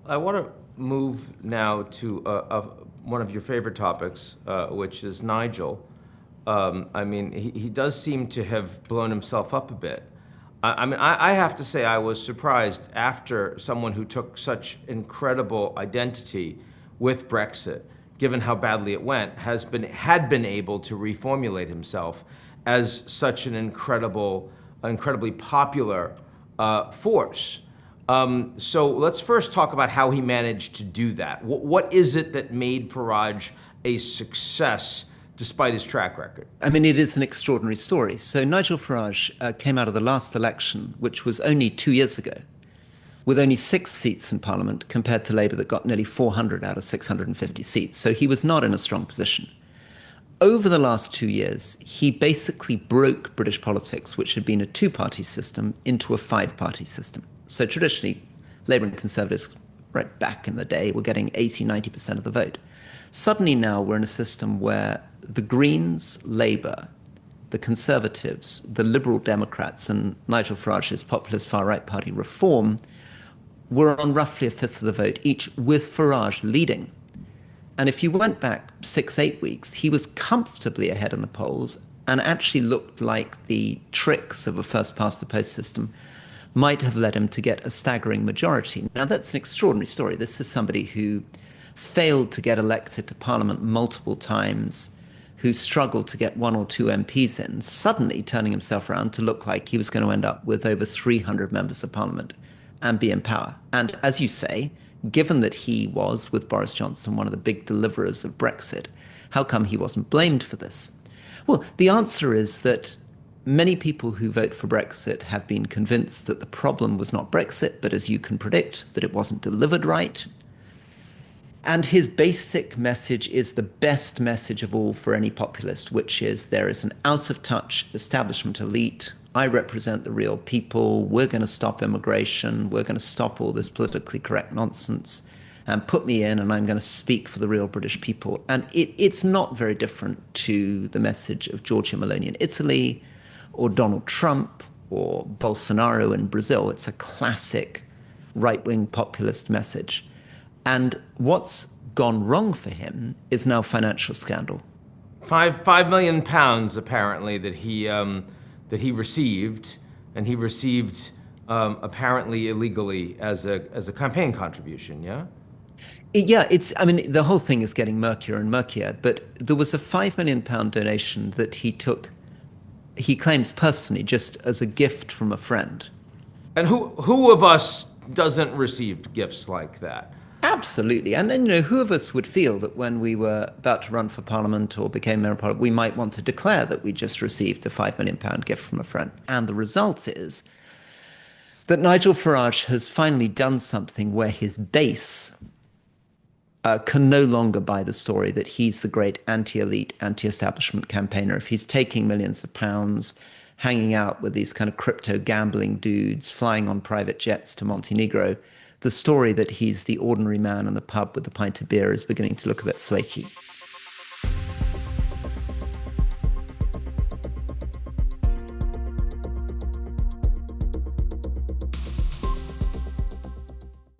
I want to move now to one of your favorite topics, which is Nigel. I mean, he does seem to have blown himself up a bit. I have to say I was surprised after someone who took such incredible identity with Brexit, given how badly it went, had been able to reformulate himself as such an incredibly popular force. So let's first talk about how he managed to do that. What is it that made Farage a success despite his track record? I mean, it is an extraordinary story. So Nigel Farage came out of the last election, which was only 2 years ago, with only 6 seats in Parliament compared to Labour that got nearly 400 out of 650 seats. So he was not in a strong position. Over the last 2 years, he basically broke British politics, which had been a two-party system, into a five-party system. So traditionally, Labour and Conservatives, right back in the day, were getting 80, 90% of the vote. Suddenly now we're in a system where the Greens, Labour, the Conservatives, the Liberal Democrats, and Nigel Farage's populist far-right party Reform were on roughly a fifth of the vote each, with Farage leading. And if you went back 6, 8 weeks, he was comfortably ahead in the polls and actually looked like the tricks of a first-past-the-post system might have led him to get a staggering majority. Now, that's an extraordinary story. This is somebody who failed to get elected to Parliament multiple times, who struggled to get 1 or 2 MPs in, suddenly turning himself around to look like he was going to end up with over 300 members of Parliament and be in power. And as you say, given that he was, with Boris Johnson, one of the big deliverers of Brexit, how come he wasn't blamed for this? Well, the answer is that many people who vote for Brexit have been convinced that the problem was not Brexit, but as you can predict, that it wasn't delivered right. And his basic message is the best message of all for any populist, which is there is an out-of-touch establishment elite. I represent the real people. We're going to stop immigration. We're going to stop all this politically correct nonsense and put me in, and I'm going to speak for the real British people. And it's not very different to the message of Giorgia Meloni in Italy or Donald Trump or Bolsonaro in Brazil. It's a classic right-wing populist message. And what's gone wrong for him is now financial scandal. £5 million apparently that he received, and he received apparently illegally as a campaign contribution. Yeah. Yeah, I mean, the whole thing is getting murkier and murkier. But there was a £5 million donation that he took, he claims personally, just as a gift from a friend. And who of us doesn't receive gifts like that? Absolutely. And then, who of us would feel that when we were about to run for Parliament or became Member of Parliament, we might want to declare that we just received a £5 million gift from a friend? And the result is that Nigel Farage has finally done something where his base can no longer buy the story that he's the great anti-elite, anti-establishment campaigner. If he's taking millions of pounds, hanging out with these kind of crypto gambling dudes, flying on private jets to Montenegro, the story that he's the ordinary man in the pub with a pint of beer is beginning to look a bit flaky.